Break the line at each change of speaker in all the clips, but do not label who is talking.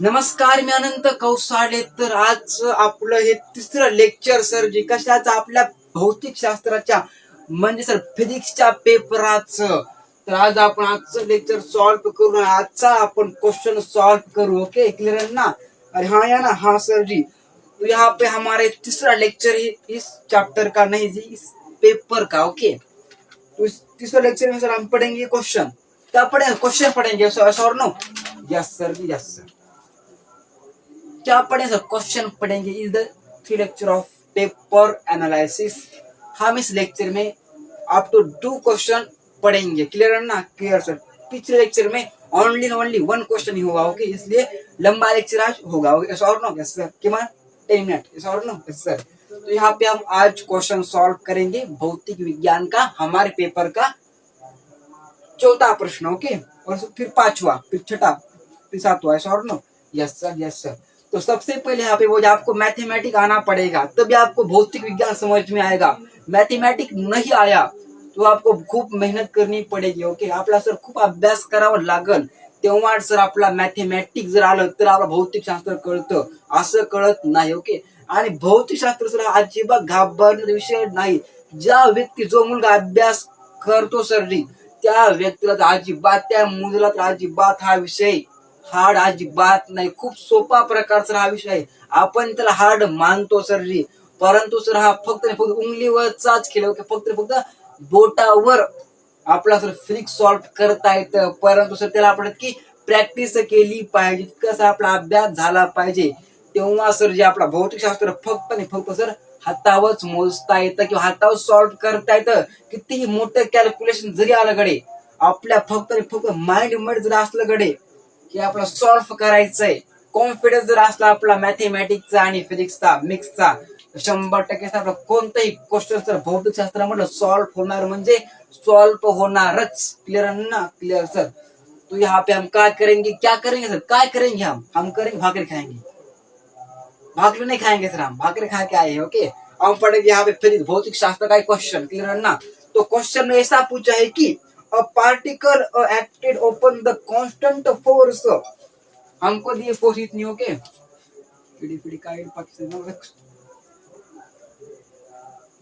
नमस्कार, मी अनंत कौसाडे. तर आज आपलं हे तिसरं लेक्चर सर जी कशाचं आपल्या भौतिक शास्त्राच्या म्हणजे सर फिजिक्सच्या पेपराचं. तर आज आपण आजचं लेक्चर सॉल्व करू. आजचा आपण क्वेश्चन सॉल्व करू. ओके, क्लियर है ना? अरे हाँ या ना? हाँ सर जी. तो यहाँ पे हमारे तीसरा लेक्चर है इस चैप्टर का, नहीं जी इस पेपर का. ओके, तो इस तीसरे लेक्चर में सर हम पढ़ेंगे क्वेश्चन. क्या पढ़ेंगे? क्वेश्चन पढ़ेंगे सर और no? Yes sir ji, yes sir. क्या पढ़ेंगे सर? क्वेश्चन पढ़ेंगे. Is the three lecture of paper analysis. हम इस लेक्चर में अप टू 2 क्वेश्चन पढ़ेंगे. क्लियर है ना? Clear sir. पिछले लेक्चर में ओनली 1 क्वेश्चन ही हुआ. ओके, इसलिए लंबा लेक्चर आज होगा. Okay sir no? Yes sir. किमान 10 मिनट. यस और नो? Yes sir. तो यहाँ पे हम आज क्वेश्चन सॉल्व करेंगे भौतिक विज्ञान का, हमारे पेपर का चौथा प्रश्न. ओके, और फिर 5वां, फिर 6वां, फिर 7वां. यस और no? Yes sir, yes sir. तो सबसे पहले यहाँ पे वो आपको मैथमेटिक आना पड़ेगा, तभी आपको भौतिक विज्ञान समझ में आएगा. मैथमेटिक नहीं आया तो आपको खूप मेहनत करनी पडेगी. ओके, आपला सर खूप अभ्यास करावा लागल, तेव्हा सर आपला मॅथमॅटिक जर आलं तर आपला भौतिकशास्त्र कळतं. असं कळत नाही. ओके, आणि भौतिकशास्त्र सर अजिबात घाबरण्याचा विषय नाही. जो मुलगा अभ्यास करतो सर जी, त्या व्यक्तीला तर अजिबात, त्या मुलाला तर अजिबात हा विषय हार्ड अजिबात नाही. खूप सोपा प्रकारचा हा विषय आहे. आपण त्याला हार्ड मानतो सर जी, परंतु सर हा फक्त उंगलीवरचाच खेळ. फक्त बोटावर आपला सर फिजिक्स सॉल्व्ह करता येतं, परंतु सर त्याला आपण की प्रॅक्टिस केली पाहिजे, कसा आपला अभ्यास झाला पाहिजे. तेव्हा सर जे आपला भौतिकशास्त्र फक्त सर हातावरच मोजता येतं किंवा हातावर सॉल्व्ह करता येतं. कितीही मोठं कॅल्क्युलेशन जरी आलं गडे, आपल्या फक्त माइंड मध्ये जर असलं गडे की आपला सॉल्व्ह करायचंय, कॉन्फिडन्स जर असला आपला मॅथमॅटिक्सचा आणि फिजिक्सचा मिक्सचा, 100% आपला कोणताही क्वेश्चन सर भौतिकशास्त्रामध्ये सॉल्व्ह होणार म्हणजे सॉल्व्ह होणारच. क्लियर ना? Clear sir. तो यहाँ पे हम क्या करेंगे? क्या करेंगे सर? क्या करेंगे? हम करेंगे भाकरी खाएंगे. भाकरी नहीं खाएंगे सर, हम भाकरी खा के आए हैं. ओके, हम पढ़ेंगे यहाँ पे फिर भौतिक शास्त्र का क्वेश्चन. क्लियर है ना? तो क्वेश्चन में ऐसा पूछा है कि a particle acted upon the constant force. हमको दिए फोर्स इतनी. ओके, पीडी का पाकिस्तान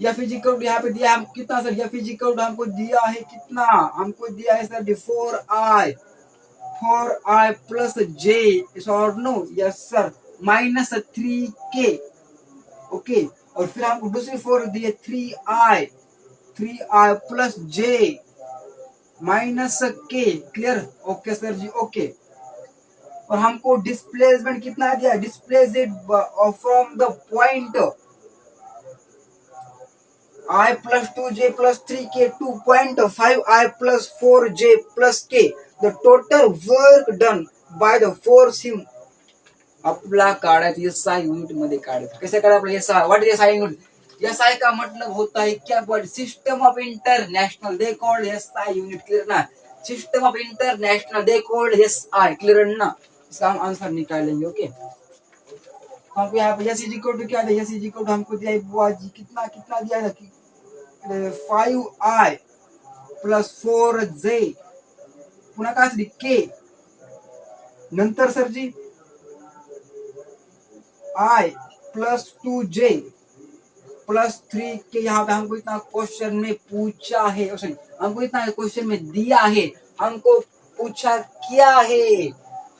या फिजिकल यहाँ पे दिया हम कितना सर? या फिजिकल हमको दिया है कितना? हमको दिया है सर 4i प्लस जे. और no? Yes sir. -3k. Okay, और फिर हमको दूसरी फोर्स दिए 3i plus J -k. Clear? Okay sir ji. Okay, और हमको डिस्प्लेसमेंट कितना दिया? Displaced from the point i plus 2j plus 3k to point 5i plus 4j plus k. The total work done by the force him. आपला काढायचं SI unit मध्ये काढायचं. कसं काढायचं आपलं SI? What is SI unit? SI का मतलब होता है क्या? System of international, they called SI unit. Clear ना? System of international, they called SI. Clear ना? इसका हम आंसर निकालेंगे. ओके, हमको यहाँ पे S इक्वल टू क्या दिया? S इक्वल टू हमको दिया कितना दिया था? 5i प्लस 4j पुन्हा काय k. नंतर sir ji i plus 2j plus 3k. यहाँ पे हमको इतना क्वेश्चन में पूछा है, हमको इतना क्वेश्चन में दिया है, हमको पूछा क्या है?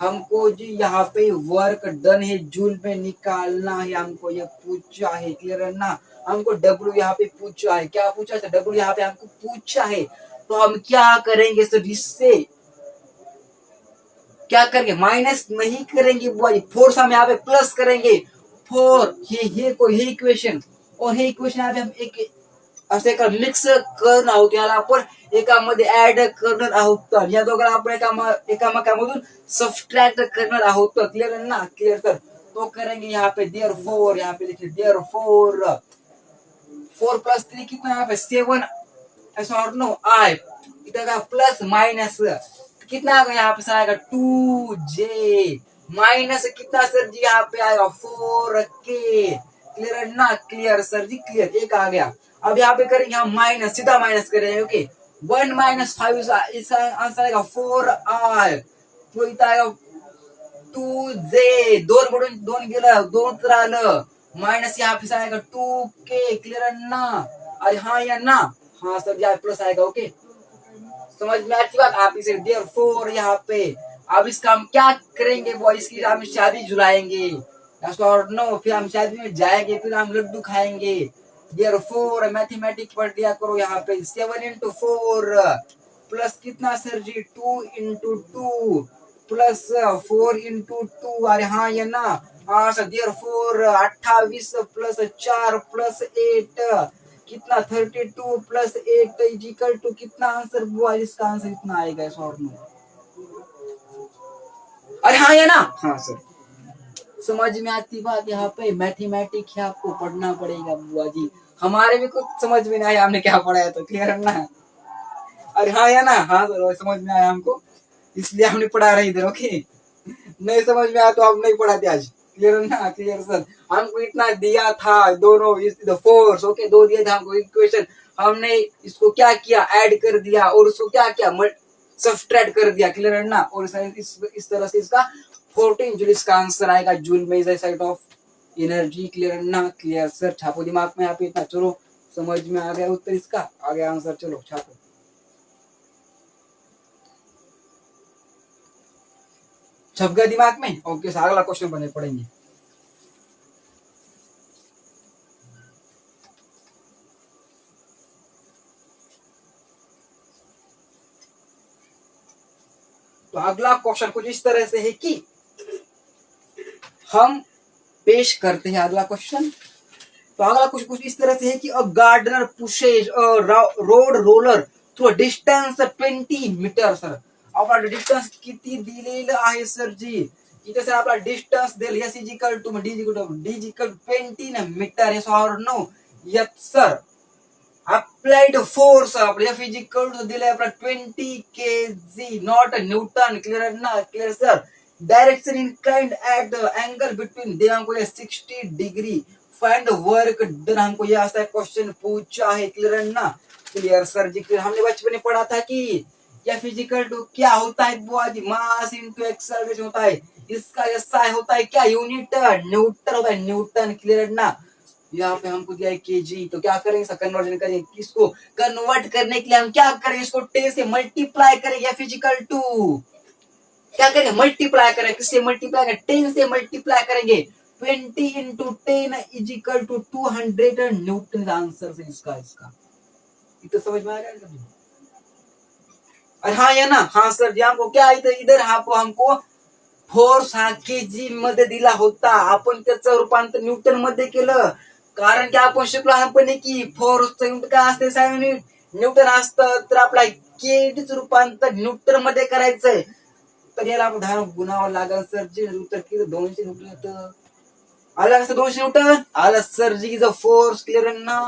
हमको जी यहाँ पे वर्क डन है जूल में निकालना है, हमको ये पूछा है. क्लियर है ना? हमको W यहाँ पे पूछा है. क्या पूछा है? W यहाँ पे हमको पूछा है. तो हम क्या करेंगे सर? इससे क्या करेंगे? माइनस नहीं करेंगे बॉय, फोर्स हम यहाँ पे प्लस करेंगे. 4 हे इक्वेशन और हे इक्वेशन यहाँ पे हम एक असं एका मिक्स करणार आहोत. याला आपण एकामध्ये ऍड करणार आहोत. या दोघांना आपण एकामेकांमधून सबट्रॅक्ट करणार आहोत. क्लियर है ना? Clear sir. तो करेंगे यहाँ पे देयरफॉर. यहाँ पे देखिए देयरफॉर 4 प्लस 3 कितना? यहाँ पे 7 ऐसा नो आई. इधर का प्लस माइनस कितना आएगा? यहाँ पे आएगा 2j माइनस कितना सर जी? यहाँ पे आएगा 4k. क्लियर है ना? Clear sir ji. क्लियर. एक आ गया. अब यहाँ पे करेंगे हम माइनस, सीधा माइनस करेंगे. ओके, 1 - 5 इसका आंसर आएगा 4R। तो इथं आएगा 2J, दोन पडून दोन गेलं, दोन तर आलं, मायनस यहाँ पे आएगा 2K। क्लियर है ना? अरे हाँ या ना? हाँ सर, यहाँ प्लस आएगा। ओके, समझ में आती बात? आप इसे देयर फोर यहाँ पे। अब इसका हम क्या करेंगे बॉयज की? हम शादी जुलाएंगे और नो, फिर हम शादी में जाएंगे, फिर हम लड्डू खाएंगे। देयर फोर मैथमेटिक्स पढ़ लिया करो यहाँ पे। 7 × 4 प्लस कितना सर जी? 2 × 2 प्लस 4 × 2। अरे हाँ या ना? हाँ sir, therefore 28 plus 4 plus 8 कितना? 32 प्लस 8 इज इक्वल टू कितना? आंसर बुआ, इसका आंसर इतना आएगा शॉर्ट में। अरे हाँ या ना? हाँ सर, समझ में आती बात? यहाँ पे मैथमेटिक्स है, आपको पढ़ना पड़ेगा बुआ जी। हमारे भी कुछ समझ में नहीं आया हमने क्या पढ़ा है, तो क्लियर है ना? अरे हाँ या ना? हाँ सर, समझ में आया हमको, इसलिए हमने पढ़ा रहे इधर। ओके, नहीं समझ में आया तो हम नहीं पढ़ाते आज। क्लियर है ना? क्लियर सर, हमको इतना दिया था, दोनों फोर्स। ओके, दो दिए थे हमको इक्वेशन, हमने इसको क्या किया? ऐड कर दिया, और उसको क्या किया? सब्सट्रैक्ट कर दिया। क्लियर है ना? और इस तरह से इसका 14 जूल इसका आंसर आएगा। जूल में is side of energy. Clear है ना? क्लियर सर, छापो दिमाग में यहाँ पे इतना। चलो, समझ में आ गया उत्तर इसका, आ गया आंसर। चलो छापो, छप गया दिमाग में। ओके, अगला क्वेश्चन बने पड़ेंगे। तो अगला क्वेश्चन कुछ इस तरह से है कि हम पेश करते हैं अगला क्वेश्चन। तो अगला कुछ इस तरह से है कि a gardener pushes a road roller through distance 20 metre. Sir, आपला डिस्टन्स किती दिलेलं आहे सर जी? इथे सर आपला डिस्टन्स दिल S is equal to D is equal 20 metre. Yes और no? Yes sir. Applied force आपला एफ इज इक्वल टू दिलाय आपला 20 kg नॉट न्यूटन। क्लियर ना? Clear sir. Direction inclined at the angle between दे हमको ये 60 degree. Find work done, हमको ये ऐसा क्वेश्चन पूछा है। क्लियर ना? Clear sir ji. क्लियर, हमने बचपन में पढ़ा था कि या फिजिकल टू क्या होता है बुआ जी? मास इनटू एक्सेलरेशन होता है। इसका एसआई होता है क्या? यूनिट न्यूटन होता है, न्यूटन। क्लियर ना? यहाँ पे हमको दिया है केजी, तो क्या करेंगे? इसका कन्वर्जन करेंगे। किसको कन्वर्ट करने के लिए हम क्या करें? इसको 10 से मल्टीप्लाई करेंगे। फिजिकल टू क्या करेंगे? मल्टीप्लाई करेंगे। किससे मल्टीप्लाई करेंगे? 10 से मल्टीप्लाई करेंगे। 20 × 10 is equal to 200 newton. Answer से इसका तो समझ में आ गया? अरे हाँ या ना? हाँ सर जी, हमको क्या इधर हमको फोर्स हा केजी मध्ये दिला होता, आपण त्याचं रूपांतर न्यूटन मध्ये केलं। कारण की आपण शिकलो लहानपणी की फोर्सचं युनिट काय असते? साहेब, न्यूटन असतं, तर आपला केडीच रूपांतर न्यूटन मध्ये करायचंय। तर याला आपण धारण गुणावं लागेल सर जी। उत्तर किती? 200 न्यूटन येतं। आलं कसं 200 न्यूटन? आलं sir ji. The force. Clear है ना?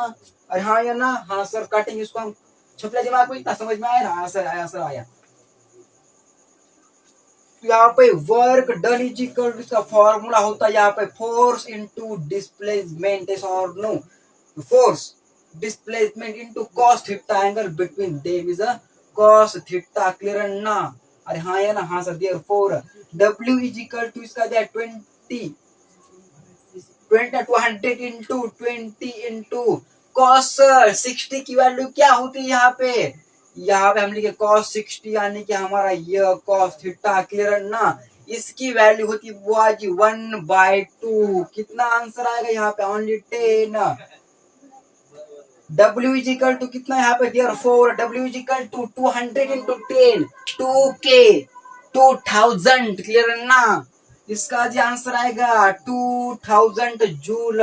अरे हाँ या ना? हाँ सर, काटेंगे इसको हम। छपला दिमाग में इतना समझ में आया ना? हाँ सर, आया सर, आया। यहाँ पे work done is equal to इसका फॉर्मूला होता है यहाँ पे फोर्स इनटू डिस्प्लेसमेंट। इज और no? Force displacement into cos theta, angle between them is a cos theta. Clear ना? अरे हाँ या ना? हाँ sir. Therefore W is equal to इसका दिया 20 200 इंटू 20 इंटू कॉस 60 की वैल्यू क्या होती है यहाँ पे? यहाँ पे हम लिखे cos 60, यानी कि हमारा ये cos थीटा। क्लियर ना? इसकी वैल्यू होती बुआ जी 1/2। कितना आंसर आएगा यहाँ पे? Only 10। W is equal to कितना यहाँ पे? Therefore 4 W is equal to 200 into 10 2K 2000। Clear ना? इसका जी आंसर आएगा 2000 joule.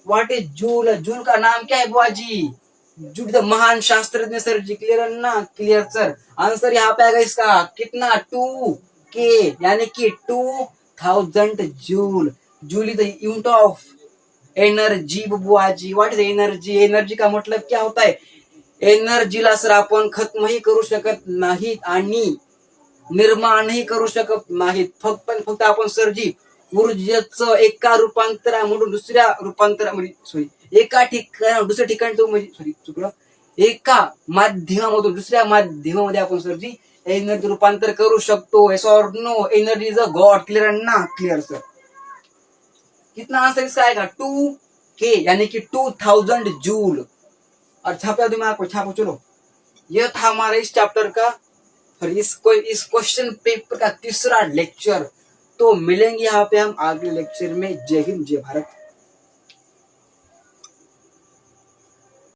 What is joule? Joule का नाम क्या है बुआ जी? जूल द महान शास्त्रज्ञ सर जी। क्लियर ना? Clear sir. आंसर यहाँ पे आएगा इसका कितना? 2K, यानी कि 2000 joule. Joule is the unit of energy बुआ जी। What is energy? एनर्जी का मतलब क्या होता है? एनर्जीला सर आपण खत्मही करू शकत नाहीत आणि निर्माणही करू शकत नाहीत। फक्त आपण सर जी ऊर्जेचं एका रूपांतरामधून दुसऱ्या रूपांतरामध्ये एका ठिकाण दुसऱ्या ठिकाणी तो म्हणजे चुकलं एका माध्यमामधून दुसऱ्या माध्यमामध्ये आपण सर जी एनर्जी रूपांतर करू शकतो. येस और no? Energy is a god. Clear ना? Clear sir. कितना आंसर इसका आएगा? 2K यानी कि 2000 जूल. और छापा दिमाग को, छापो चलो. यह था हमारा इस चैप्टर का और इस क्वेश्चन पेपर का तीसरा लेक्चर. तो मिलेंगे यहाँ पे हम अगले लेक्चर में. जय हिंद, जय भारत.